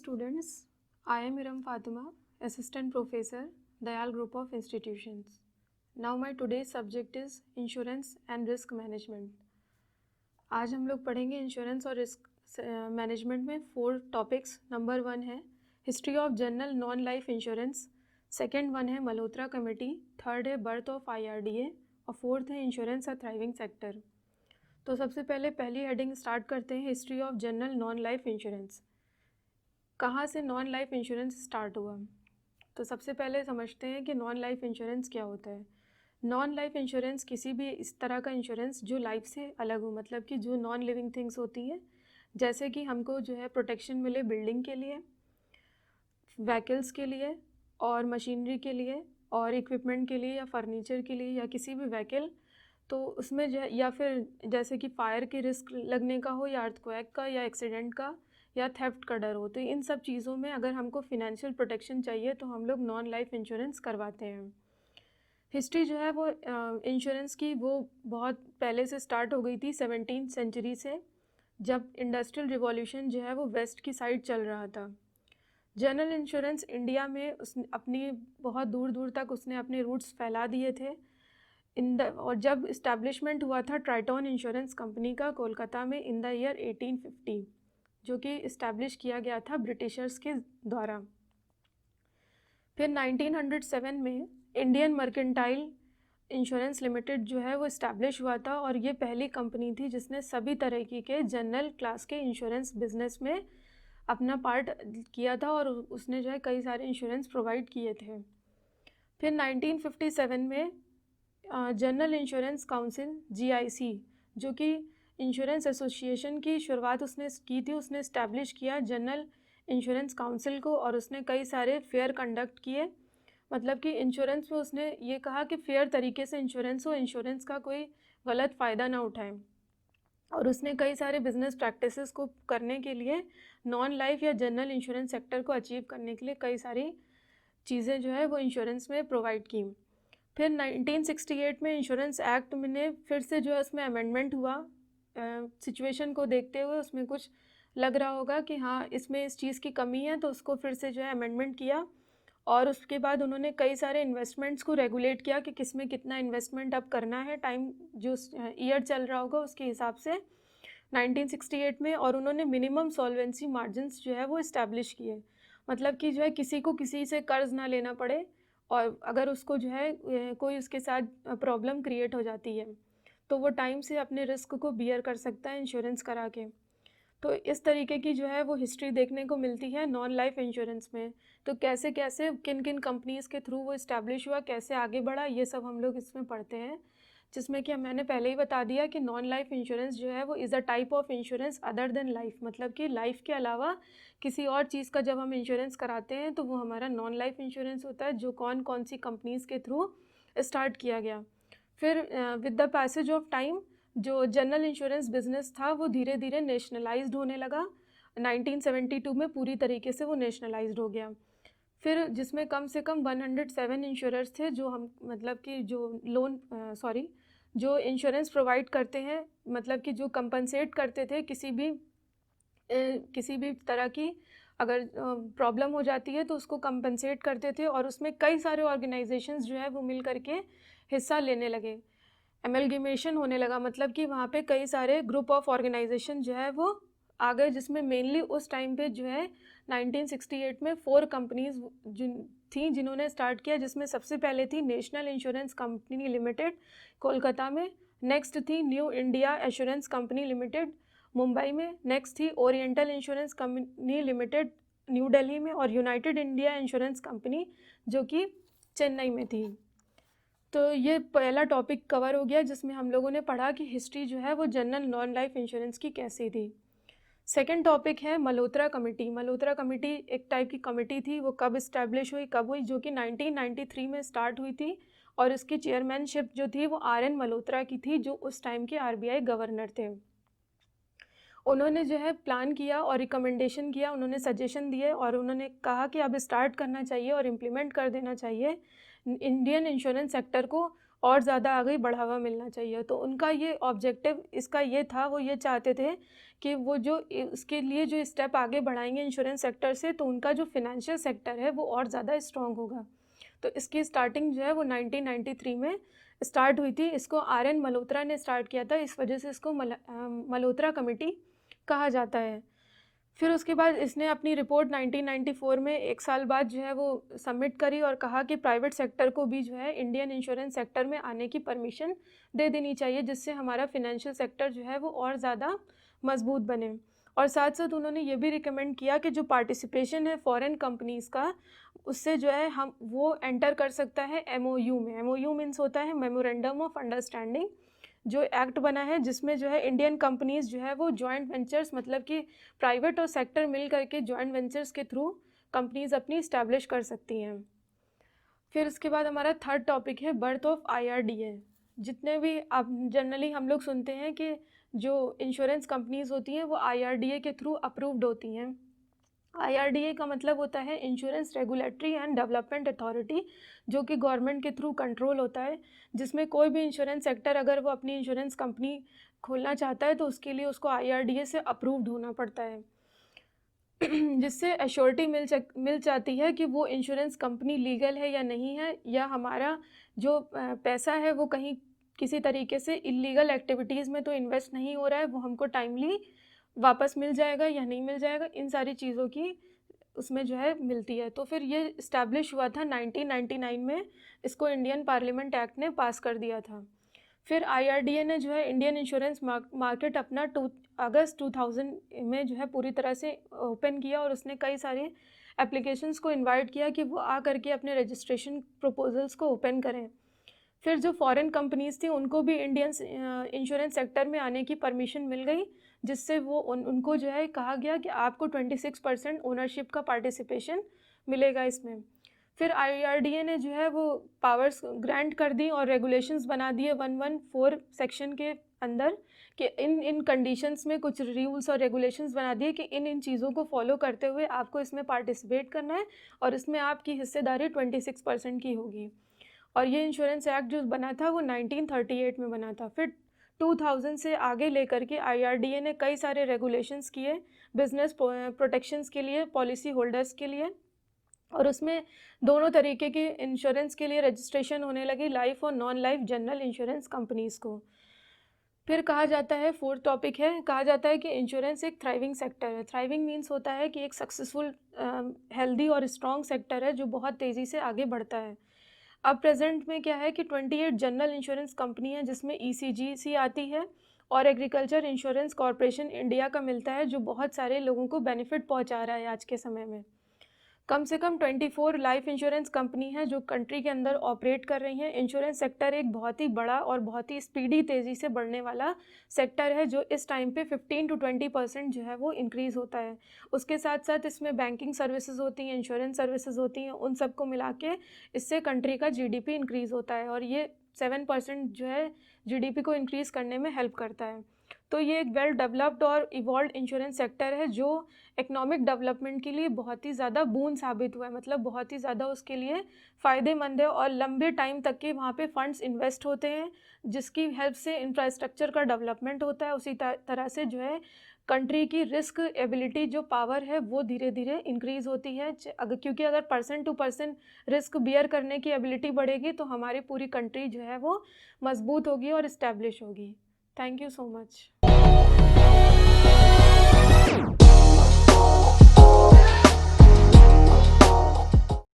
students, I am Iram Fatima, Assistant Professor, Dayal Group of Institutions. Now my today's subject is Insurance and Risk Management. आज हम लोग पढ़ेंगे insurance और risk management में 4 topics. Number 1 है history of general non life insurance, second 1 है Malhotra committee, third है birth of IRDA और फोर्थ है इंश्योरेंस अ थ्राइविंग सेक्टर. तो सबसे पहले पहली हेडिंग स्टार्ट करते हैं, history of general non life insurance. कहाँ से नॉन लाइफ इंश्योरेंस स्टार्ट हुआ? तो सबसे पहले समझते हैं कि नॉन लाइफ इंश्योरेंस क्या होता है. नॉन लाइफ इंश्योरेंस किसी भी इस तरह का इंश्योरेंस जो लाइफ से अलग हो, मतलब कि जो नॉन लिविंग थिंग्स होती हैं, जैसे कि हमको जो है प्रोटेक्शन मिले बिल्डिंग के लिए, व्हीकल्स के लिए और मशीनरी के लिए और इक्विपमेंट के लिए या फर्नीचर के लिए या किसी भी व्हीकल, तो उसमें जो या फिर जैसे कि फायर की रिस्क लगने का हो या अर्थक्वेक का या एक्सीडेंट का या थेफ्ट का डर हो, तो इन सब चीज़ों में अगर हमको फिनेंशियल प्रोटेक्शन चाहिए तो हम लोग नॉन लाइफ इंश्योरेंस करवाते हैं. हिस्ट्री जो है वो इंश्योरेंस की वो बहुत पहले से स्टार्ट हो गई थी 17th सेंचुरी से, जब इंडस्ट्रियल रिवॉल्यूशन जो है वो वेस्ट की साइड चल रहा था. जनरल इंश्योरेंस इंडिया में उसने अपनी बहुत दूर दूर तक उसने अपने रूट्स फैला दिए थे. और जब इस्टेब्लिशमेंट हुआ था ट्राइटॉन इंश्योरेंस कंपनी का कोलकाता में इन द ईयर 1850, जो कि इस्टेब्लिश किया गया था ब्रिटिशर्स के द्वारा. फिर 1907 में इंडियन मर्केंटाइल इंश्योरेंस लिमिटेड जो है वो इस्टेब्लिश हुआ था, और ये पहली कंपनी थी जिसने सभी तरह के जनरल क्लास के इंश्योरेंस बिजनेस में अपना पार्ट किया था, और उसने जो है कई सारे इंश्योरेंस प्रोवाइड किए थे. फिर 1957 में जनरल इंश्योरेंस काउंसिल GIC, जो कि इंश्योरेंस एसोसिएशन की शुरुआत उसने की थी, उसने इस्टेब्लिश किया जनरल इंश्योरेंस काउंसिल को, और उसने कई सारे फेयर कंडक्ट किए. मतलब कि इंश्योरेंस में उसने ये कहा कि फेयर तरीके से इंश्योरेंस हो, इंश्योरेंस का कोई गलत फ़ायदा ना उठाएं. और उसने कई सारे बिजनेस प्रैक्टिसेस को करने के लिए नॉन लाइफ या जनरल इंश्योरेंस सेक्टर को अचीव करने के लिए कई सारी चीज़ें जो है वो इंश्योरेंस में प्रोवाइड की. फिर 1968 में इंश्योरेंस एक्ट में फिर से जो है उसमें अमेंडमेंट हुआ. सिचुएशन को देखते हुए उसमें कुछ लग रहा होगा कि हाँ इसमें इस चीज़ की कमी है, तो उसको फिर से जो है अमेंडमेंट किया. और उसके बाद उन्होंने कई सारे इन्वेस्टमेंट्स को रेगुलेट किया कि किस में कितना इन्वेस्टमेंट अब करना है, टाइम जो ईयर चल रहा होगा उसके हिसाब से 1968 में. और उन्होंने मिनिमम सॉल्वेंसी मार्जिन्स जो है वो इस्टेब्लिश किए, मतलब कि जो है किसी को किसी से कर्ज ना लेना पड़े, और अगर उसको जो है कोई उसके साथ प्रॉब्लम क्रिएट हो जाती है तो वो टाइम से अपने रिस्क को बियर कर सकता है इंश्योरेंस करा के. तो इस तरीके की जो है वो हिस्ट्री देखने को मिलती है नॉन लाइफ इंश्योरेंस में. तो कैसे कैसे किन किन कंपनीज़ के थ्रू वो इस्टेब्लिश हुआ, कैसे आगे बढ़ा, ये सब हम लोग इसमें पढ़ते हैं. जिसमें कि मैंने पहले ही बता दिया कि नॉन लाइफ इंश्योरेंस जो है वो is a type of insurance other than life, मतलब कि लाइफ के अलावा किसी और चीज़ का जब हम इंश्योरेंस कराते हैं तो वो हमारा नॉन लाइफ इंश्योरेंस होता है, जो कौन कौन सी कंपनीज़ के थ्रू स्टार्ट किया गया. फिर with the passage of time जो जनरल इंश्योरेंस बिजनेस था वो धीरे धीरे नेशनलाइज्ड होने लगा. 1972 में पूरी तरीके से वो नेशनलाइज्ड हो गया. फिर जिसमें कम से कम 107 इंश्योरर्स थे जो हम मतलब कि जो इंश्योरेंस प्रोवाइड करते हैं, मतलब कि जो कंपनसेट करते थे किसी भी तरह की अगर प्रॉब्लम हो जाती है तो उसको कंपनसेट करते थे. और उसमें कई सारे ऑर्गेनाइजेशंस जो है वो मिल करके हिस्सा लेने लगे, एमलगेमेशन होने लगा, मतलब कि वहाँ पे कई सारे ग्रुप ऑफ ऑर्गेनाइजेशन जो है वो आ गए, जिसमें मेनली उस टाइम पे जो है 1968 में 4 कंपनीज थी जिन्होंने स्टार्ट किया, जिसमें सबसे पहले थी national insurance company limited Kolkata में, नेक्स्ट थी new India assurance company limited Mumbai में, नेक्स्ट थी oriental insurance company limited new Delhi में, और यूनाइटेड इंडिया इंश्योरेंस कंपनी जो कि चेन्नई में थी. तो ये पहला टॉपिक कवर हो गया जिसमें हम लोगों ने पढ़ा कि हिस्ट्री जो है वो जनरल नॉन लाइफ इंश्योरेंस की कैसी थी. सेकंड टॉपिक है मल्होत्रा कमेटी. मल्होत्रा कमेटी एक टाइप की कमेटी थी, वो कब इस्टेब्लिश हुई, कब हुई, जो कि 1993 में स्टार्ट हुई थी, और इसकी चेयरमैनशिप जो थी वो RN मल्होत्रा की थी, जो उस टाइम के RBI गवर्नर थे. उन्होंने जो है प्लान किया और रिकमेंडेशन किया, उन्होंने सजेशन दिए और उन्होंने कहा कि अब स्टार्ट करना चाहिए और इम्प्लीमेंट कर देना चाहिए इंडियन इंश्योरेंस सेक्टर को, और ज़्यादा आगे बढ़ावा मिलना चाहिए। तो उनका ये ऑब्जेक्टिव इसका ये था, वो ये चाहते थे कि वो जो इसके लिए जो स्टेप आगे बढ़ाएंगे इंश्योरेंस सेक्टर से, तो उनका जो फिनेंशियल सेक्टर है वो और ज़्यादा स्ट्रॉन्ग होगा। तो इसकी स्टार्टिंग जो है वो 1993 में स्टार्ट हुई थी। इसको आर.एन. मल्होत्रा ने स्टार्ट किया था, इस वजह से इसको मल्होत्रा कमेटी कहा जाता है। फिर उसके बाद इसने अपनी रिपोर्ट 1994 में 1 साल बाद जो है वो सबमिट करी और कहा कि प्राइवेट सेक्टर को भी जो है इंडियन इंश्योरेंस सेक्टर में आने की परमिशन दे देनी चाहिए, जिससे हमारा फिनेंशियल सेक्टर जो है वो और ज़्यादा मजबूत बने। और साथ साथ उन्होंने ये भी रिकमेंड किया कि जो पार्टिसिपेशन है फॉरेन कंपनीज़ का, उससे जो है हम वो एंटर कर सकता है MOU में। MOU मीन्स होता है मेमोरेंडम ऑफ अंडरस्टैंडिंग, जो एक्ट बना है जिसमें जो है इंडियन कंपनीज़ जो है वो जॉइंट वेंचर्स, मतलब कि प्राइवेट और सेक्टर मिल करके जॉइंट वेंचर्स के थ्रू कंपनीज़ अपनी इस्टेब्लिश कर सकती हैं। फिर उसके बाद हमारा थर्ड टॉपिक है बर्थ ऑफ IRDA। जितने भी अब जनरली हम लोग सुनते हैं कि जो इंश्योरेंस कंपनीज़ होती हैं वो IRDA के थ्रू अप्रूव्ड होती हैं। IRDA का मतलब होता है insurance regulatory and development authority, जो कि गवर्नमेंट के थ्रू कंट्रोल होता है, जिसमें कोई भी इंश्योरेंस सेक्टर अगर वो अपनी इंश्योरेंस कंपनी खोलना चाहता है तो उसके लिए उसको IRDA से अप्रूव्ड होना पड़ता है, जिससे एश्योरिटी मिल जाती है कि वो इंश्योरेंस कंपनी लीगल है या नहीं है, या हमारा जो पैसा है वो कहीं किसी तरीके से इलीगल एक्टिविटीज़ में तो इन्वेस्ट नहीं हो रहा है, वो हमको टाइमली वापस मिल जाएगा या नहीं मिल जाएगा, इन सारी चीज़ों की उसमें जो है मिलती है। तो फिर ये इस्टेब्लिश हुआ था 1999 में, इसको इंडियन पार्लियामेंट एक्ट ने पास कर दिया था। फिर IRDA ने जो है इंडियन इंश्योरेंस मार्केट अपना अगस्त 2000 में जो है पूरी तरह से ओपन किया, और उसने कई सारे एप्लीकेशंस को इनवाइट किया कि वो आ करके अपने रजिस्ट्रेशन प्रपोजल्स को ओपन करें। फिर जो फॉरेन कंपनीज़ थी उनको भी इंडियन इंश्योरेंस सेक्टर में आने की परमिशन मिल गई, जिससे वो उनको जो है कहा गया कि आपको 26% ओनरशिप का पार्टिसिपेशन मिलेगा इसमें। फिर IRDA ने जो है वो पावर्स ग्रांट कर दी और रेगुलेशंस बना दिए 114 सेक्शन के अंदर, कि इन कंडीशंस में कुछ रूल्स और रेगुलेशंस बना दिए कि इन चीज़ों को फॉलो करते हुए आपको इसमें पार्टिसिपेट करना है, और इसमें आपकी हिस्सेदारी 26% की होगी। और ये इंश्योरेंस एक्ट जो बना था वो 1938 में बना था। फिर 2000 से आगे लेकर के IRDA ने कई सारे रेगुलेशंस किए बिजनेस प्रोटेक्शंस के लिए, पॉलिसी होल्डर्स के लिए, और उसमें दोनों तरीके के इंश्योरेंस के लिए रजिस्ट्रेशन होने लगी, लाइफ और non life general insurance companies को। फिर कहा जाता है, फोर्थ टॉपिक है, कहा जाता है कि इंश्योरेंस एक थ्राइविंग सेक्टर है। थ्राइविंग मीन्स होता है कि एक सक्सेसफुल, हेल्दी और स्ट्रॉन्ग सेक्टर है जो बहुत तेज़ी से आगे बढ़ता है। अब प्रेजेंट में क्या है कि 28 जनरल इंश्योरेंस कंपनी है, जिसमें ECGC आती है और एग्रीकल्चर इंश्योरेंस कॉरपोरेशन इंडिया का मिलता है, जो बहुत सारे लोगों को बेनिफिट पहुंचा रहा है आज के समय में। कम से कम 24 लाइफ इंश्योरेंस कंपनी है जो कंट्री के अंदर ऑपरेट कर रही हैं। इंश्योरेंस सेक्टर एक बहुत ही बड़ा और बहुत ही स्पीडी तेज़ी से बढ़ने वाला सेक्टर है, जो इस टाइम पे 15 to 20% जो है वो इंक्रीज़ होता है। उसके साथ साथ इसमें बैंकिंग सर्विसेज होती हैं, इंश्योरेंस सर्विसेज होती हैं, उन सबको मिला के इससे कंट्री का GDP इंक्रीज़ होता है, और ये 7% जो है GDP को इंक्रीज़ करने में हेल्प करता है। तो ये एक वेल डेवलप्ड और इवॉल्व इंश्योरेंस सेक्टर है जो इकोनॉमिक डेवलपमेंट के लिए बहुत ही ज़्यादा बूंद साबित हुआ है, मतलब बहुत ही ज़्यादा उसके लिए फ़ायदेमंद है, और लंबे टाइम तक के वहाँ पे फंड्स इन्वेस्ट होते हैं, जिसकी हेल्प से इंफ्रास्ट्रक्चर का डेवलपमेंट होता है। उसी तरह से जो है कंट्री की रिस्क एबिलिटी जो पावर है वो धीरे धीरे इंक्रीज़ होती है, क्योंकि अगर person to person risk bear करने की एबिलिटी बढ़ेगी तो हमारी पूरी कंट्री जो है वो मजबूत होगी और इस्टेब्लिश होगी। Thank you so much.